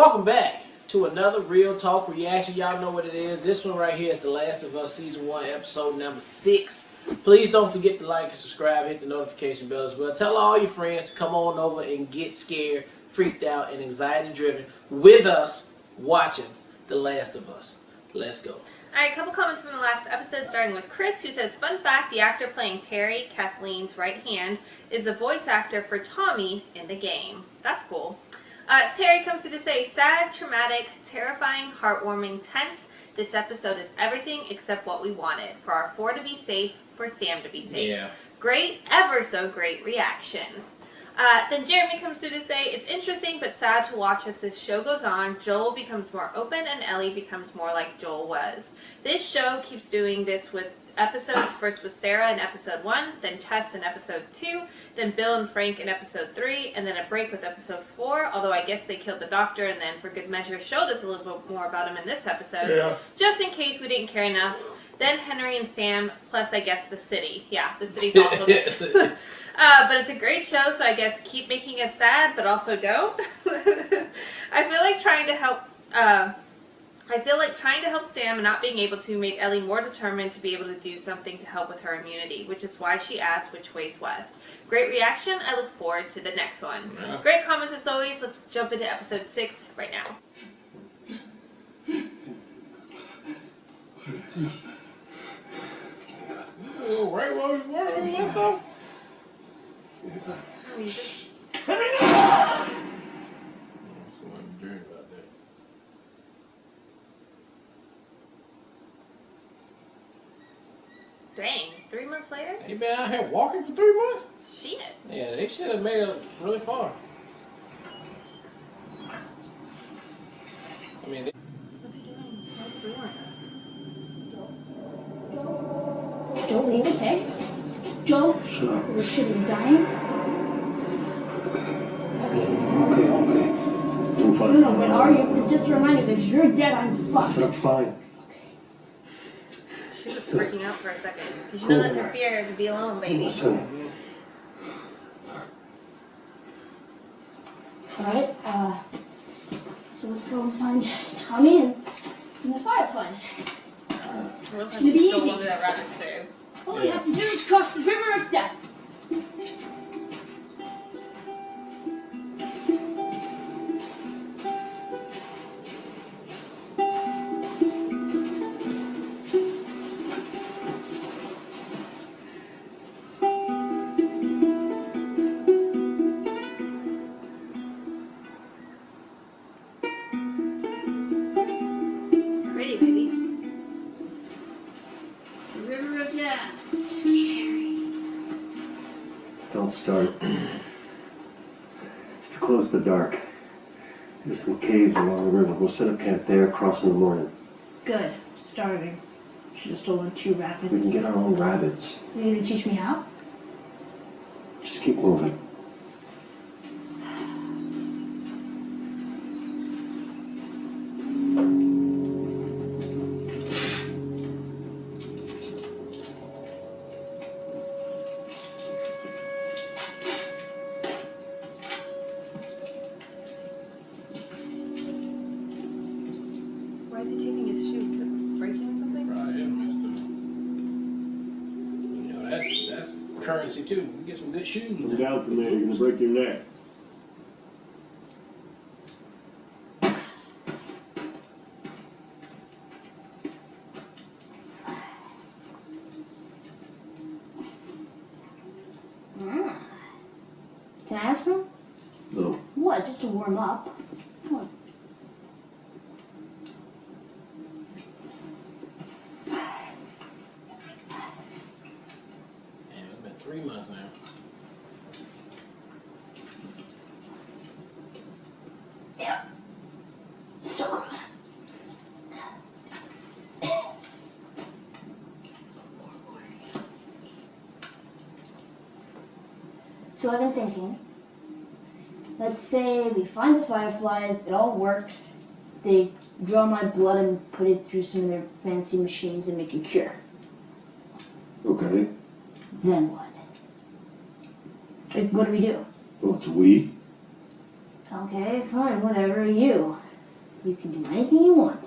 Welcome back to another Real Talk reaction. Y'all know what it is. This one right here is The Last of Us Season 1, Episode number 6. Please don't forget to like and subscribe, hit the notification bell as well. Tell all your friends to come on over and get scared, freaked out, and anxiety-driven with us watching The Last of Us. Let's go. Alright, a couple comments from the last episode, starting with Chris, who says, fun fact, the actor playing Perry, Kathleen's right hand, is the voice actor for Tommy in the game. That's cool. Terry comes through to say, sad, traumatic, terrifying, heartwarming, tense. This episode is everything except what we wanted. For our 4 to be safe, for Sam to be safe. Yeah. Great, ever so great reaction. Then Jeremy comes through to say, it's interesting but sad to watch as this show goes on. Joel becomes more open and Ellie becomes more like Joel was. This show keeps doing this with episodes, first with Sarah in episode 1, then Tess in episode 2, then Bill and Frank in episode 3, and then a break with episode 4, although I guess they killed the doctor and then for good measure showed us a little bit more about him in this episode, just in case we didn't care enough. Then Henry and Sam, plus I guess the city. Yeah, the city's also but it's a great show, so I guess keep making us sad, but also don't. I feel like trying to help Sam and not being able to made Ellie more determined to be able to do something to help with her immunity, which is why she asked which way's west. Great reaction. I look forward to the next one. Yeah. Great comments as always. Let's jump into episode 6 right now. Right where we left off. Someone dreamed about that. Dang, 3 months later? They been out here walking for 3 months? Shit. Yeah, they should have made it really far. I mean, What's he doing? Why is he breathing like that? Joel, are you okay? Joel? Shut up. Is shit you dying? Okay. I'm fine. No, but are you? It's just a reminder that if you're dead, I'm fucked. I'm fine. She was freaking out for a second. Did you know that's her fear to be alone, baby? Listen. Alright, so let's go and find Tommy and the fireflies. It's gonna be easy. Under that rabbit too. All we have to do is cross the river of death. Don't start. It's too close to dark. There's some caves along the river. We'll set up camp there, cross in the morning. Good. I'm starving. Should have stolen 2 rabbits. We can get our own rabbits. You need to teach me how? Just keep moving. Why is he taking his shoe? Is it breaking or something? right, yeah, mister. You know, that's currency too. You get some good shoes. Come down from there, you're gonna break your neck. Can I have some? No. What? Just to warm up. Come on. Man, it's been 3 months now. Yeah. Still gross. So I've been thinking, let's say we find the fireflies, it all works, they draw my blood and put it through some of their fancy machines and make a cure. Okay. Then what? Like, what do we do? Well, it's we. Okay, fine, whatever, you. You can do anything you want.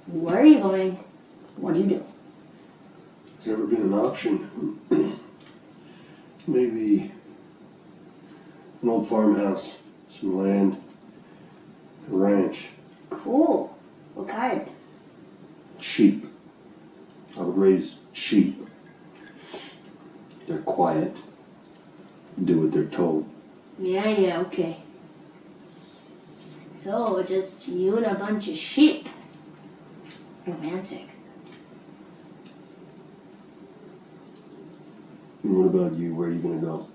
Where are you going? What do you do? It's never been an option. Maybe an old farmhouse, some land, a ranch. Cool. What kind? Sheep. I would raise sheep. They're quiet. Do what they're told. Yeah, okay. So, just you and a bunch of sheep. Romantic. And what about you? Where are you gonna go?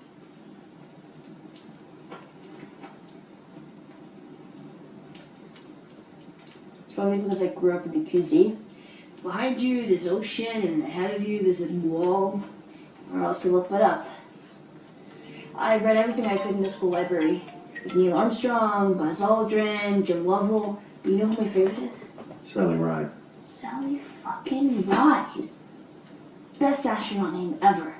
It's probably because I grew up in the QZ. Behind you, there's ocean, and ahead of you, there's a wall. Where else to look but up? I read everything I could in the school library. Like Neil Armstrong, Buzz Aldrin, Jim Lovell. But you know who my favorite is? Sally Ride. Sally fucking Ride. Best astronaut name ever.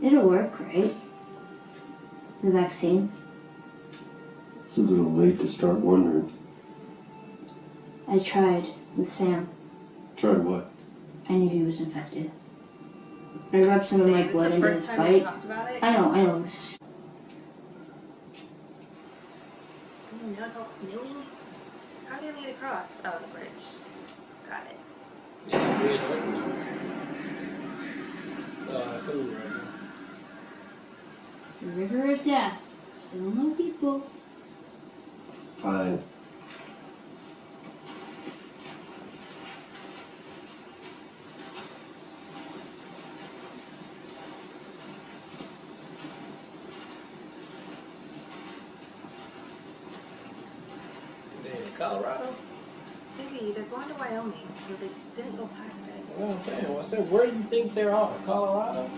It'll work, right? The vaccine. It's a little late to start wondering. I tried with Sam. Tried what? I knew he was infected. I rubbed some of my Dave, blood it's the into his first time we bite. talked about it. I know. Oh, now it's all snowing. How do I get across? Oh, the bridge. Got it. Yeah, the bridge open now. Food right now. The river of death. Still no people. Fine. Colorado? Maybe they're going to Wyoming, so they didn't go past it. Well, I'm saying, where do you think they are? Colorado?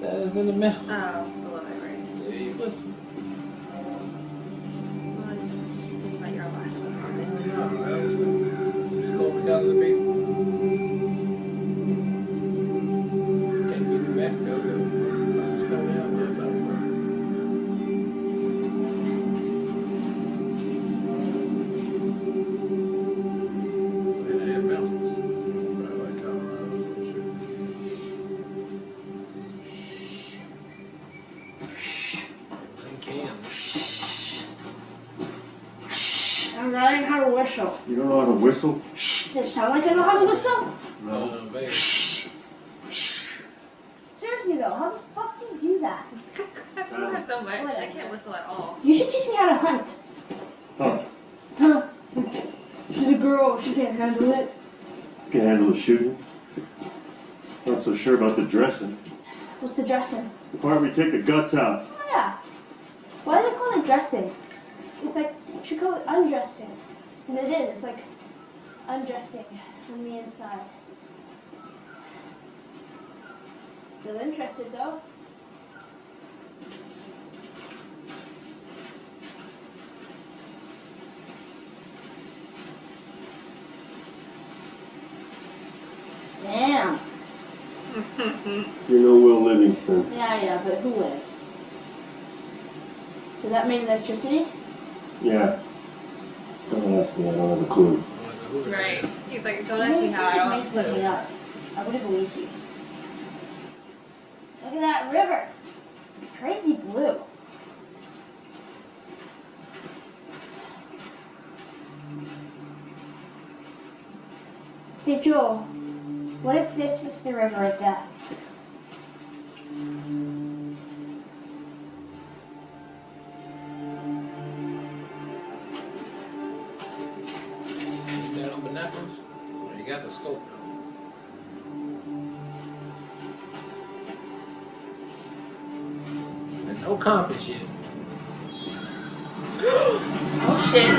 That is in the middle. Oh, below it, right? Yeah, you listen. Well, I was just thinking about your Alaska comment. Just go because of the big. Can't be New Mexico. It's going down there somewhere. Yeah, they have mountains. Probably like Colorado or shit. In Kansas. I'm learning how to whistle. You don't know how to whistle? Does it sound like I know how to whistle? Vegas. Seriously though, how the fuck do you do that? I feel her so much. I can't whistle at all. You should teach me how to hunt. Huh. Huh? She's a girl. She can't handle it. Can handle the shooting. Not so sure about the dressing. What's the dressing? The part where you take the guts out. Oh yeah. Why do they call it dressing? It's like, you should call it undressing. And it is. It's like undressing from the inside. Still interested though. Damn. You're no Will Livingston. Yeah, but who is? So that made electricity? Yeah. Don't ask me, I don't have a clue. Right. He's like, don't Maybe ask me you how I just don't. made something up. I would have believed you. Look at that river. It's crazy blue. Hey Joel, what if this is the river of death? You got on binoculars? Well, you got the scope though. And no compass yet. Oh shit.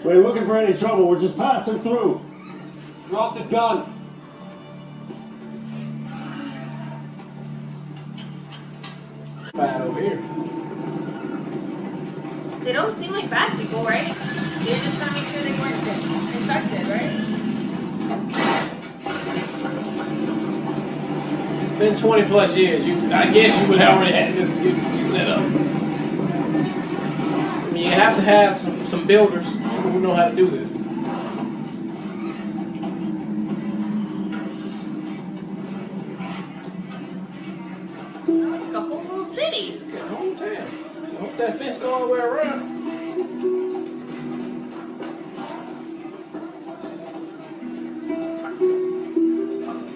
We ain't looking for any trouble, we're just passing through. Drop the gun. over here. They don't seem like bad people, right? They were just trying to make sure they weren't infected, right? It's been 20 plus years. I guess you would already have this be set up. I mean, you have to have some builders, people who know how to do this. It's like a whole little city. Yeah, whole town. I hope that fence go all the way around.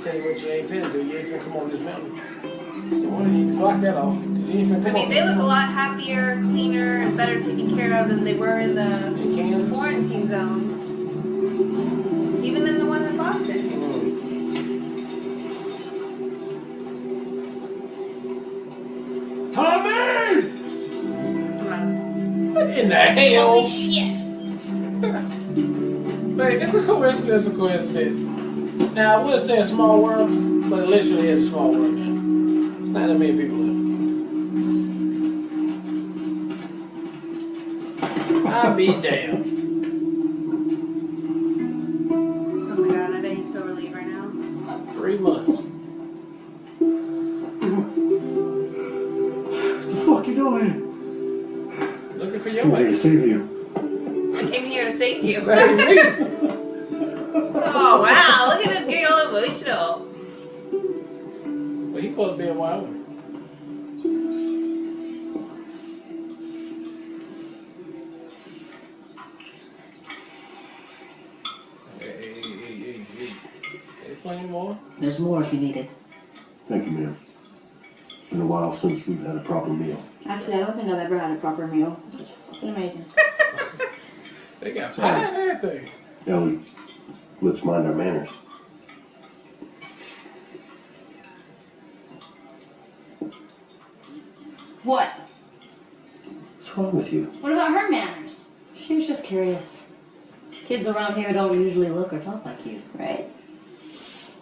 Tell you what you ain't finna do. You ain't finna come on this mountain. So why don't you block that off? 'Cause you ain't finna I come mean, on they that look a mountain. lot happier, cleaner, and better taken care of than they were in the In Kansas? quarantine zones. Even than the one in Boston. Tommy! Come on. What in the hell? Holy shit! Like, it's a coincidence of coincidence. Now, I would say a small world, but it literally is a small world, man. It's not that many people there. I'll be damned. Oh my god, I bet he's so relieved right now. 3 months. What the fuck you doing? Looking for your I'm here way. to save you. I came here to save you. Save me. Oh wow, look at him getting all emotional. Well, he supposed to be in Wyoming. Hey. There's plenty more. There's more if you need it. Thank you, ma'am. It's been a while since we've had a proper meal. Actually, I don't think I've ever had a proper meal. This is fucking amazing. They got pie and everything. Ellie, let's mind our manners. What? What's wrong with you? What about her manners? She was just curious. Kids around here don't usually look or talk like you. Right.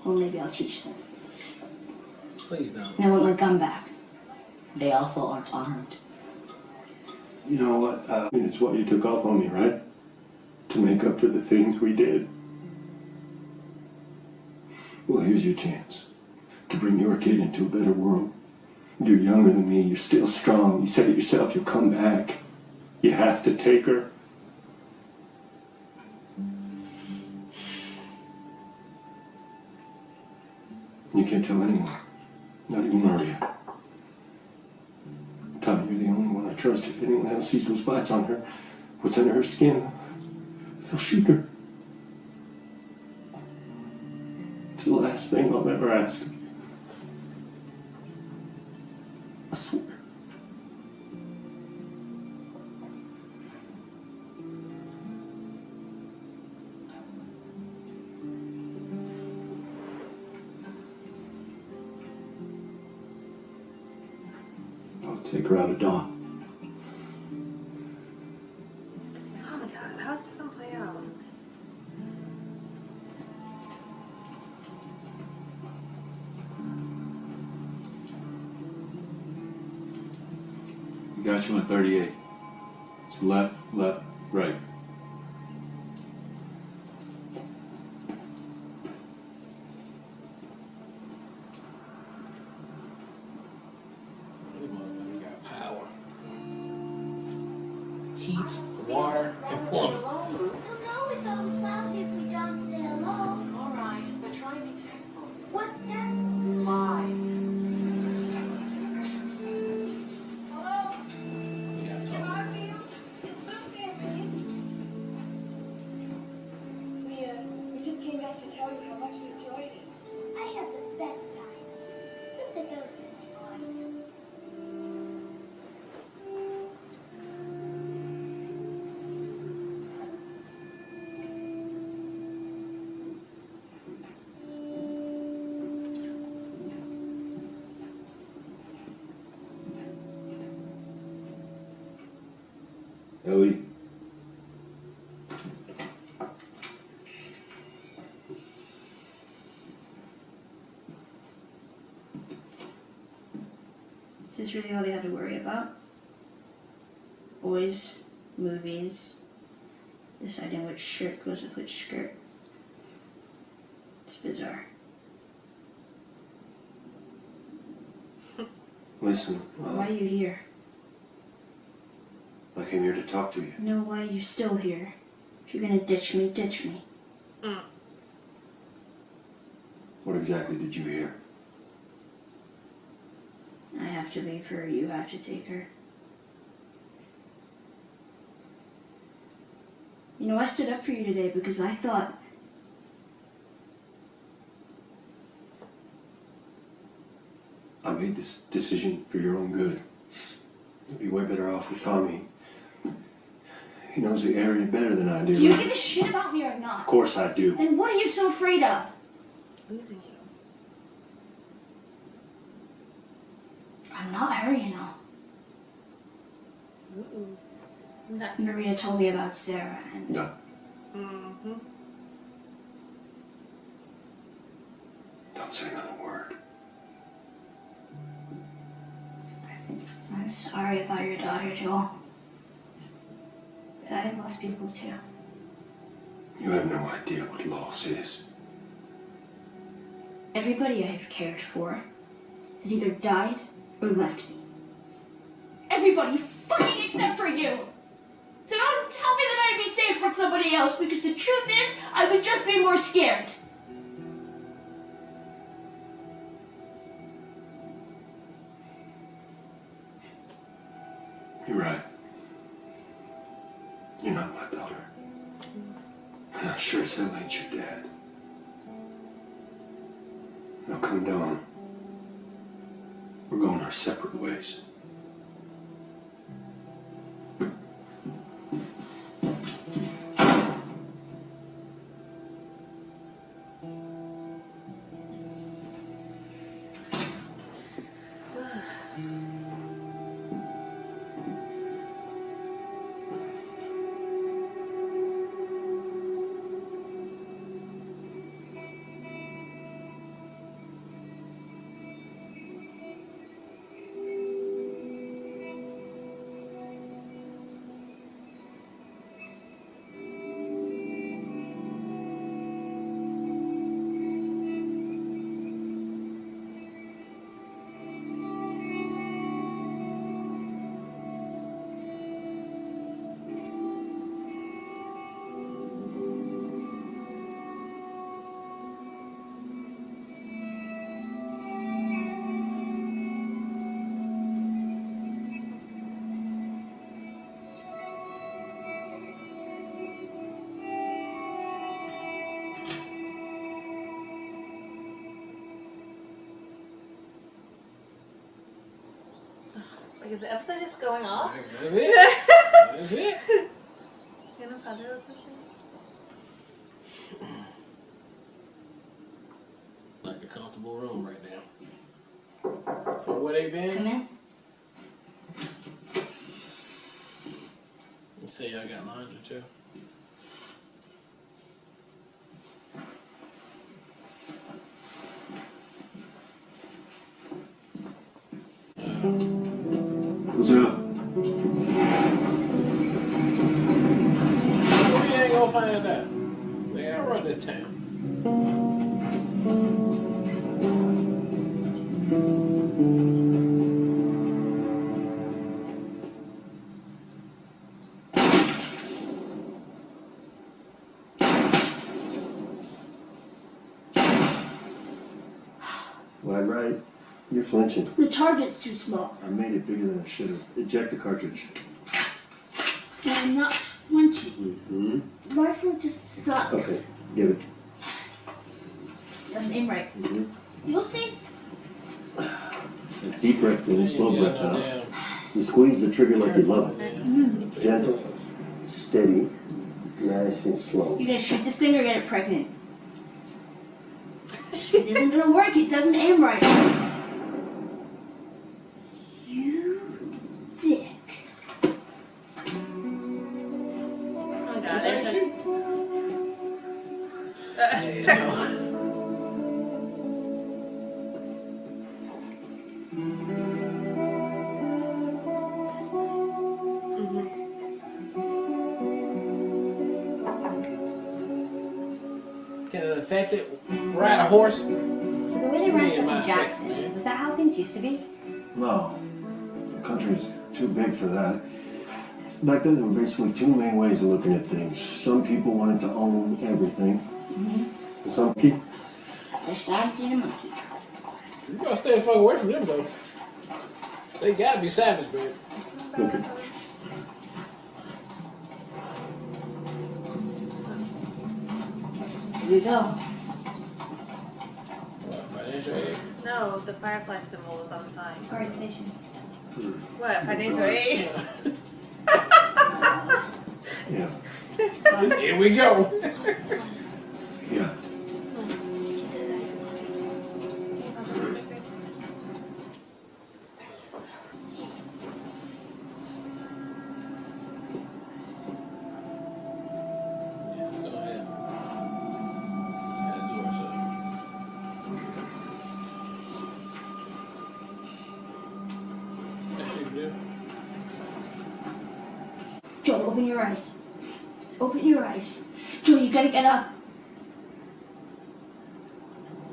Well, maybe I'll teach them. Please don't. Now, when I come back. They also aren't armed. You know what? I mean, it's what you took off on me, right? To make up for the things we did. Well, here's your chance to bring your kid into a better world. You're younger than me. You're still strong. You said it yourself. You'll come back. You have to take her. You can't tell anyone. Not even Maria. Tommy, you're the only one I trust. If anyone else sees those spots on her, what's under her skin, they'll shoot her. It's the last thing I'll ever ask. I swear. I'll take her out of dawn. Oh my god, how's this gonna play out? We got you on 38. It's left, right. These motherfuckers got power. Heat, water, and plumbing. We'll know it's almost lousy if we don't say hello. All right, but try and be tactful. What's that? Lie. We gotta talk. It's Lucy, I think. this really all they have to worry about? Boys, movies, deciding which shirt goes with which skirt. It's bizarre. Listen, Why are you here? I came here to talk to you. No, why are you still here? If you're gonna ditch me, ditch me. What exactly did you hear? I have to leave her, you have to take her. You know, I stood up for you today because I thought I made this decision for your own good. You'd be way better off with Tommy. He knows the area better than I do. do you give a shit about me or not? Of course I do. Then what are you so afraid of? Losing you. I'm not her, you know. Ooh. No. Maria told me about Sarah and No. Mm-hmm. Don't say another word. I'm sorry about your daughter, Joel. But I've lost people too. You have no idea what loss is. Everybody I've cared for has either died or left me. Everybody fucking except for you! So don't tell me that I'd be safe with somebody else, because the truth is, I would just be more scared. You're right. You're not my daughter. And I sure as hell ain't your dad. Now come down. We're going our separate ways. Like, is the episode just going off? That's it. That's it. You gonna pause it real quick? Like a comfortable room right now. For where they been? Come in. You say y'all got laundry too? What's up? We ain't gonna find out. Man, I run this town. Wide right. You're flinching. The target's too small. I made it bigger than I should have. Eject the cartridge. And I'm not flinching. Mm-hmm. Rifle just sucks. Okay, give it. Doesn't aim right. Mm-hmm. You'll see. A deep breath in, slow breath no out. damn. You squeeze the trigger like you love it. Yeah. Gentle, steady, nice and slow. You're gonna shoot this thing or get it pregnant. It isn't gonna work. It doesn't aim right. You dick. Oh my god. That's There's how a- Can an infected ride a horse? So the way they ran stuff in Jackson, was that how things used to be? No. The country's too big for that. Back then, there were basically two main ways of looking at things. Some people wanted to own everything. And some people... First time seeing a monkey. You gotta stay the fuck away from them, though. They gotta be savage, man. Look at... Here we go. What, financial aid? No, the firefly symbol was on the sign. Guard stations. What, financial aid? Yeah. Here we go. Yeah. Go ahead. That's what's up. That shit do. Joel, open your eyes. Open your eyes. Joel, you gotta get up.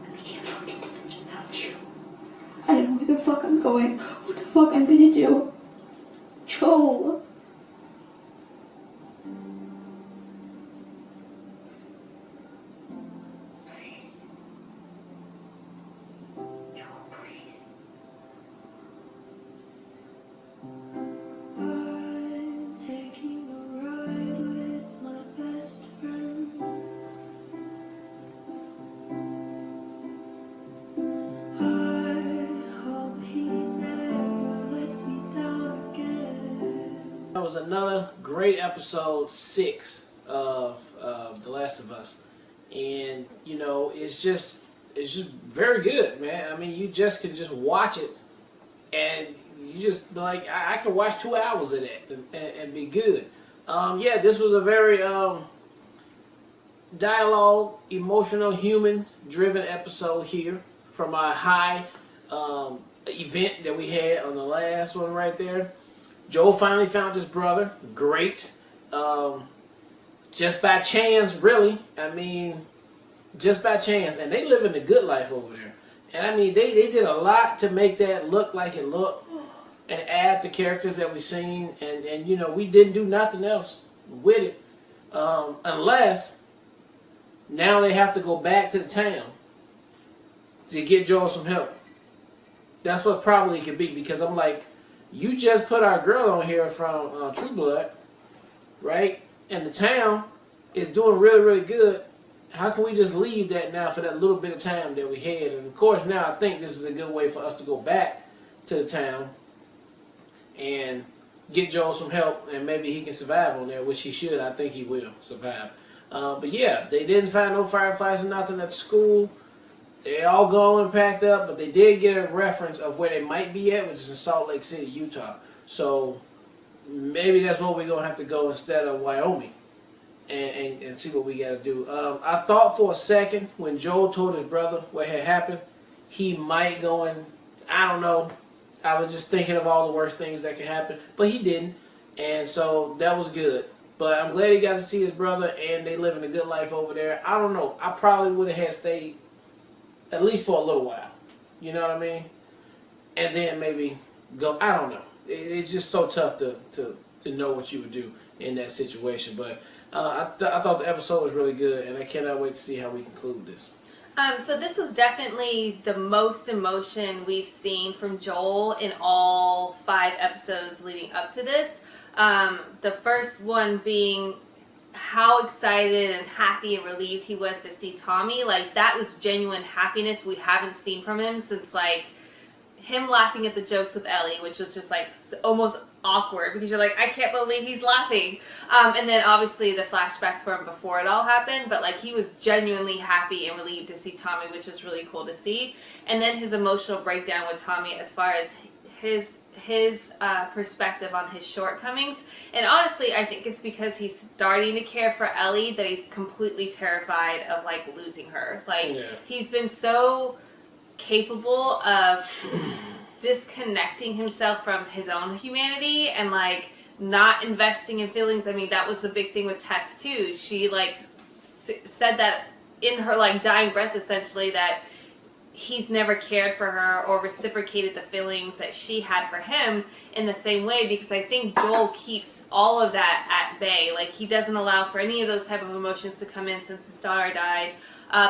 I can't fucking do this without you. I don't know where the fuck I'm going. What the fuck I'm gonna do. Joel. Please. Joel, please. I'm taking a ride with my best friend. I hope he never lets me down again. That was another great episode 6 of The Last of Us, and you know it's just very good, man. I mean, you just can just watch it, and you just like I could watch 2 hours of that and be good. Yeah, this was a very dialogue, emotional, human-driven episode here from our high event that we had on the last one right there. Joel finally found his brother. Great. Just by chance, really. I mean, just by chance. And they living the good life over there. And I mean, they did a lot to make that look like it looked and add the characters that we've seen. And you know, we didn't do nothing else with it. Unless now they have to go back to the town to get Joel some help. That's what probably it could be, because I'm like, you just put our girl on here from True Blood, right? And the town is doing really, really good. How can we just leave that now for that little bit of time that we had? And of course, now I think this is a good way for us to go back to the town and get Joel some help, and maybe he can survive on there, which he should. I think he will survive. But yeah, they didn't find no fireflies or nothing at school. They all gone and packed up, but they did get a reference of where they might be at, which is in Salt Lake City, Utah. So maybe that's where we're going to have to go instead of Wyoming and see what we got to do. I thought for a second when Joel told his brother what had happened, he might go and, I don't know, I was just thinking of all the worst things that could happen, but he didn't, and so that was good. But I'm glad he got to see his brother, and they living a good life over there. I don't know. I probably would have stayed at least for a little while. You know what I mean? And then maybe go. I don't know. It's just so tough to know what you would do in that situation. But I thought the episode was really good, and I cannot wait to see how we conclude this. So this was definitely the most emotion we've seen from Joel in all 5 episodes leading up to this. The first one being how excited and happy and relieved he was to see Tommy. Like, that was genuine happiness we haven't seen from him since, like, him laughing at the jokes with Ellie, which was just, like, almost awkward because you're like, I can't believe he's laughing. And then, obviously, the flashback from before it all happened, but, like, he was genuinely happy and relieved to see Tommy, which is really cool to see. And then his emotional breakdown with Tommy as far as his perspective on his shortcomings. And honestly, I think it's because he's starting to care for Ellie that he's completely terrified of, like, losing her. Like, yeah. He's been so capable of disconnecting himself from his own humanity and, like, not investing in feelings. I mean, that was the big thing with Tess too. She, like, said that in her like dying breath essentially that he's never cared for her or reciprocated the feelings that she had for him in the same way, because I think Joel keeps all of that at bay. Like, he doesn't allow for any of those type of emotions to come in since his daughter died,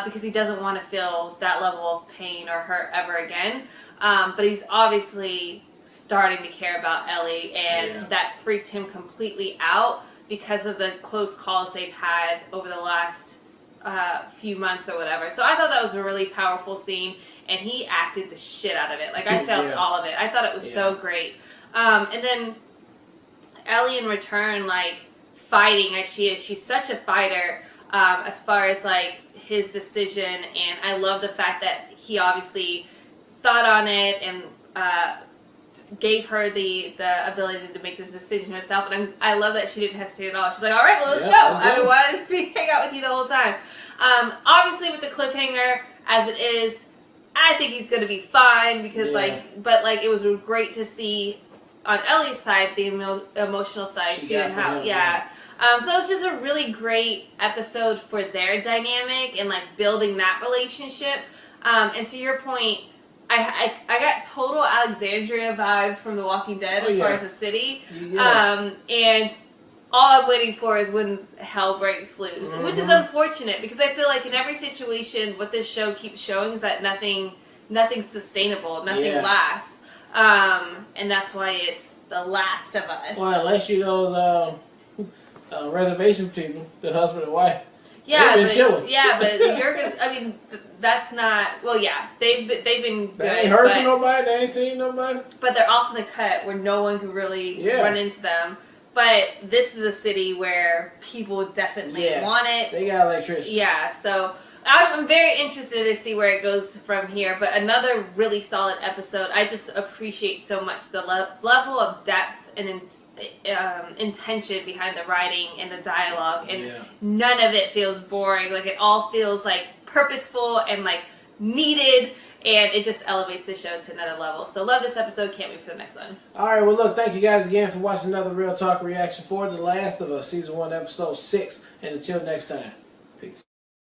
because he doesn't want to feel that level of pain or hurt ever again. But he's obviously starting to care about Ellie, and that freaked him completely out because of the close calls they've had over the last few months or whatever. So I thought that was a really powerful scene, and he acted the shit out of it. Like, I felt all of it. I thought it was so great. And then Ellie in return, like, fighting as she is. She's such a fighter as far as, like, his decision, and I love the fact that he obviously thought on it and gave her the ability to make this decision herself. And I love that she didn't hesitate at all. She's like, all right, well, let's go. I've been wanting to hang out with you the whole time. Obviously, with the cliffhanger as it is, I think he's going to be fine because, but it was great to see on Ellie's side, the emotional side too, and how, so it's just a really great episode for their dynamic and, like, building that relationship. And to your point, I got total Alexandria vibe from The Walking Dead as far as the city. And all I'm waiting for is when hell breaks loose, which is unfortunate because I feel like in every situation, what this show keeps showing is that nothing's sustainable, nothing lasts. And that's why it's The Last of Us. Well, unless you those reservation people, the husband and wife. Yeah, they've been chilling. Yeah, but you're gonna. I mean, that's not. Well, yeah, they've been good. They ain't heard from nobody. They ain't seen nobody. But they're off in the cut where no one can really run into them. But this is a city where people definitely want it. They got electricity. Yeah, so I'm very interested to see where it goes from here. But another really solid episode. I just appreciate so much the level of depth and intention behind the writing and the dialogue, and none of it feels boring. Like, it all feels like purposeful and like needed, and it just elevates the show to another level. So love this episode. Can't wait for the next one. All right, well, look, thank you guys again for watching another Real Talk reaction for The Last of Us, Season 1, Episode 6, and until next time.